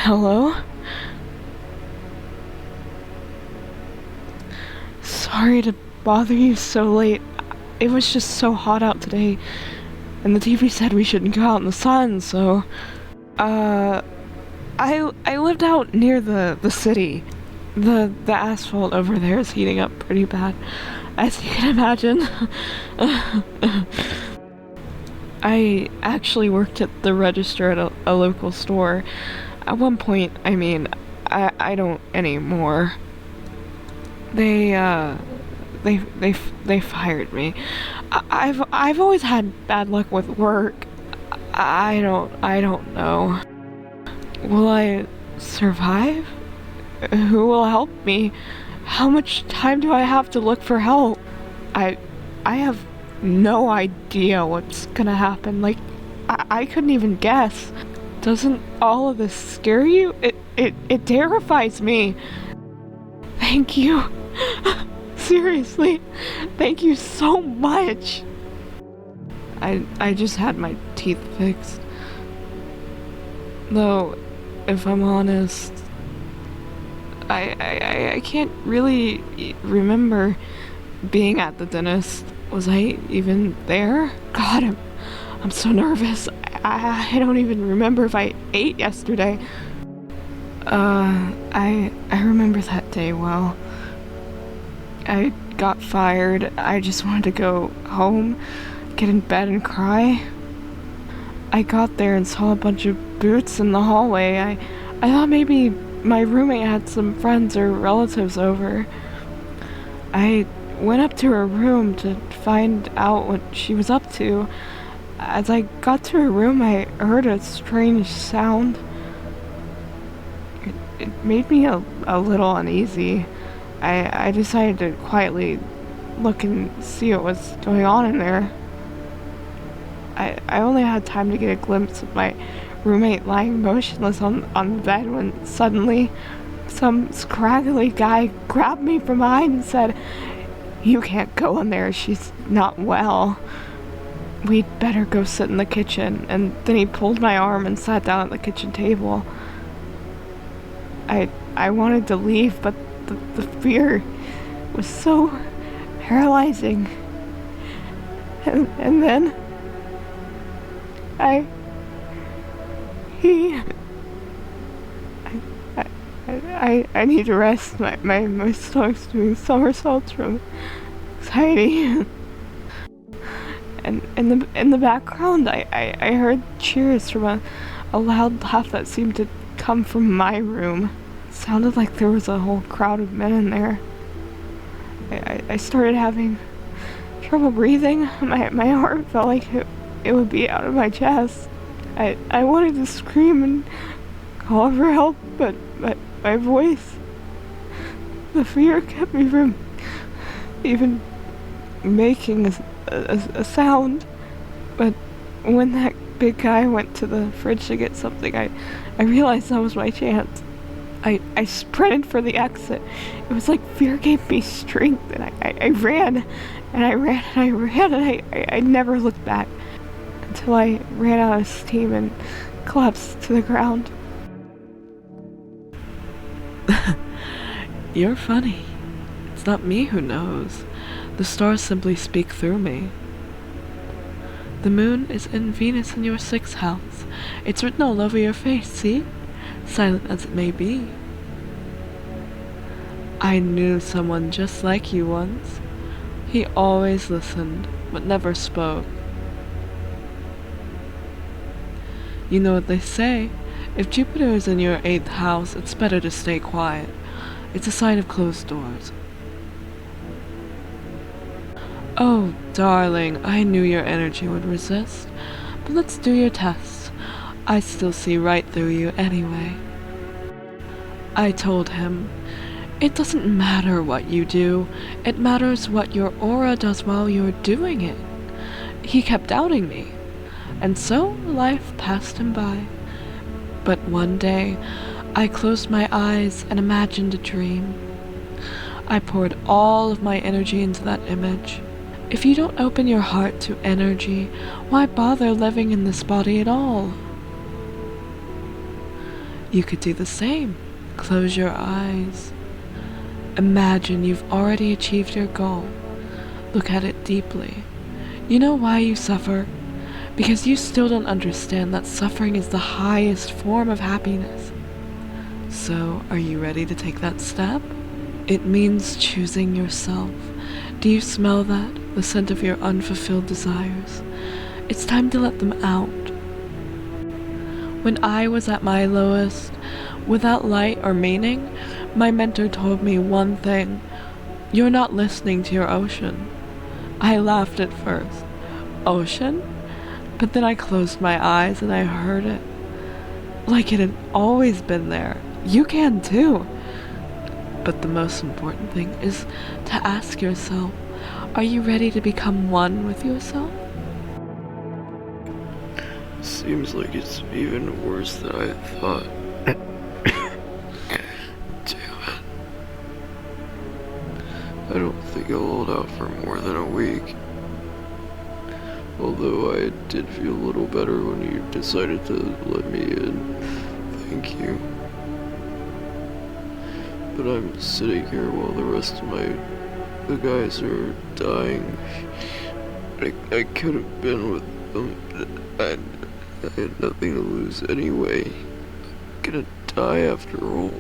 Hello? Sorry to bother you so late. It was just so hot out today, and the TV said we shouldn't go out in the sun, so... I lived out near the city. The asphalt over there is heating up pretty bad, as you can imagine. I actually worked at the register at a local store. At one point, I mean, I don't anymore. They fired me. I've always had bad luck with work. I don't know. Will I survive? Who will help me? How much time do I have to look for help? I have no idea what's gonna happen. Like, I couldn't even guess. Doesn't all of this scare you? It terrifies me. Thank you. Seriously, thank you so much. I just had my teeth fixed. Though, if I'm honest, I can't really remember being at the dentist. Was I even there? God, I'm so nervous. I don't even remember if I ate yesterday. I remember that day well. I got fired. I just wanted to go home, get in bed and cry. I got there and saw a bunch of boots in the hallway. I thought maybe my roommate had some friends or relatives over. I went up to her room to find out what she was up to. As I got to her room, I heard a strange sound. It made me a little uneasy. I decided to quietly look and see what was going on in there. I only had time to get a glimpse of my roommate lying motionless on the bed when suddenly some scraggly guy grabbed me from behind and said, "You can't go in there, she's not well. We'd better go sit in the kitchen." And then he pulled my arm and sat down at the kitchen table. I wanted to leave, but the fear was so paralyzing. And then I need to rest. My stomach's doing somersaults from anxiety. And in the background, I heard cheers from a loud laugh that seemed to come from my room. It sounded like there was a whole crowd of men in there. I started having trouble breathing. My heart felt like it would be out of my chest. I wanted to scream and call for help, but my voice, the fear kept me from even making a sound. But when that big guy went to the fridge to get something, I realized that was my chance. I sprinted for the exit. It was like fear gave me strength, and I ran, and I ran, and I ran, and I never looked back until I ran out of steam and collapsed to the ground. You're funny. It's not me who knows. The stars simply speak through me. The moon is in Venus in your 6th house. It's written all over your face, see? Silent as it may be. I knew someone just like you once. He always listened, but never spoke. You know what they say, if Jupiter is in your 8th house, it's better to stay quiet. It's a sign of closed doors. Oh, darling, I knew your energy would resist, but let's do your test. I still see right through you anyway. I told him, it doesn't matter what you do, it matters what your aura does while you're doing it. He kept doubting me, and so life passed him by. But one day, I closed my eyes and imagined a dream. I poured all of my energy into that image. If you don't open your heart to energy, why bother living in this body at all? You could do the same. Close your eyes. Imagine you've already achieved your goal. Look at it deeply. You know why you suffer? Because you still don't understand that suffering is the highest form of happiness. So, are you ready to take that step? It means choosing yourself. Do you smell that? The scent of your unfulfilled desires. It's time to let them out. When I was at my lowest, without light or meaning, my mentor told me one thing. You're not listening to your ocean. I laughed at first. Ocean? But then I closed my eyes and I heard it. Like it had always been there. You can too. But the most important thing is to ask yourself, are you ready to become one with yourself? Seems like it's even worse than I thought. Damn it. I don't think I'll hold out for more than a week. Although I did feel a little better when you decided to let me in. Thank you. But I'm sitting here while the rest of the guys are dying. I could have been with them. I had nothing to lose anyway. I'm gonna die after all.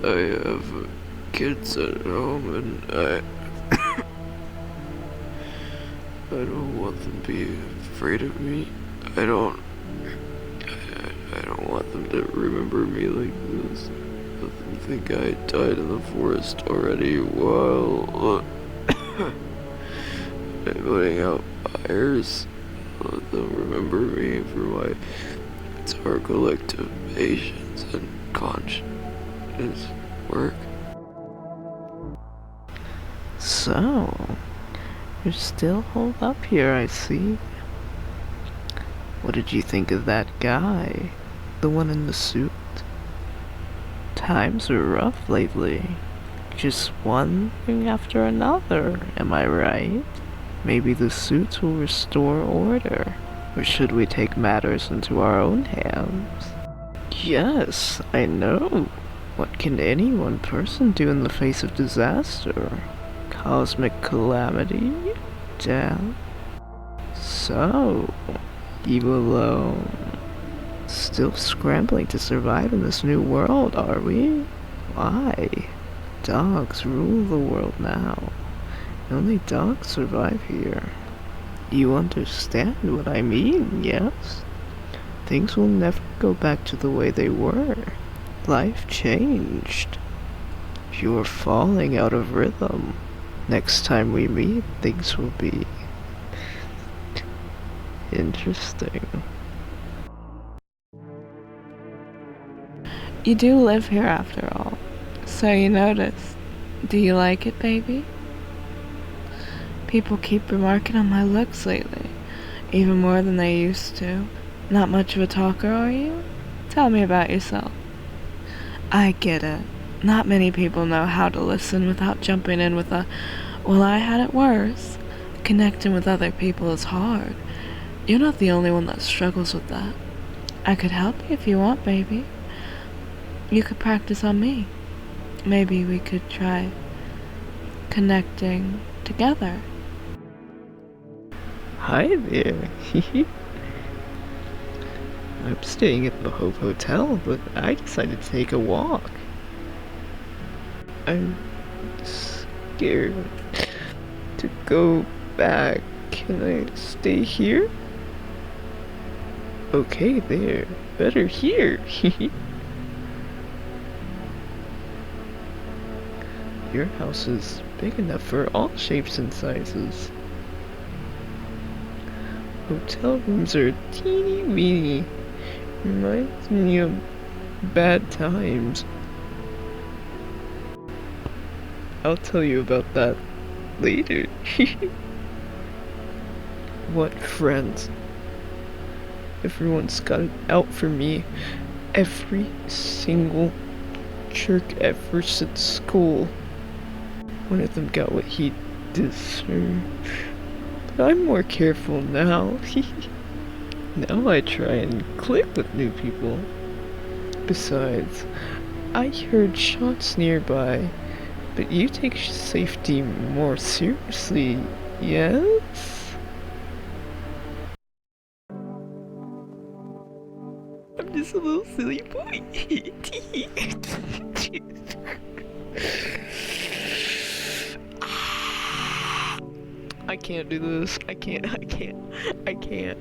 I have kids at home and I don't want them to be afraid of me. I don't want them to remember me like this. Let them think I died in the forest already while putting out fires. Let them remember me for my entire collective patience and conscience work. So, you're still holed up here, I see. What did you think of that guy? The one in the suit? Times are rough lately. Just one thing after another, am I right? Maybe the suits will restore order. Or should we take matters into our own hands? Yes, I know. What can any one person do in the face of disaster? Cosmic calamity? Death? So, you alone. Still scrambling to survive in this new world, are we? Why? Dogs rule the world now. Only dogs survive here. You understand what I mean, yes? Things will never go back to the way they were. Life changed. You're falling out of rhythm. Next time we meet, things will be interesting. You do live here after all, so you noticed. Do you like it, baby? People keep remarking on my looks lately, even more than they used to. Not much of a talker, are you? Tell me about yourself. I get it. Not many people know how to listen without jumping in with a, well, I had it worse. Connecting with other people is hard. You're not the only one that struggles with that. I could help you if you want, baby. You could practice on me. Maybe we could try connecting together. Hi there. I'm staying at the Hope Hotel, but I decided to take a walk. I'm scared to go back. Can I stay here? Okay, there. Better here. Your house is big enough for all shapes and sizes. Hotel rooms are teeny weeny. Reminds me of bad times. I'll tell you about that later. What friends? Everyone's got it out for me. Every single jerk ever since school. One of them got what he deserved. But I'm more careful now. Now I try and click with new people. Besides, I heard shots nearby, but you take safety more seriously, yes? I'm just a little silly boy. I can't do this. I can't.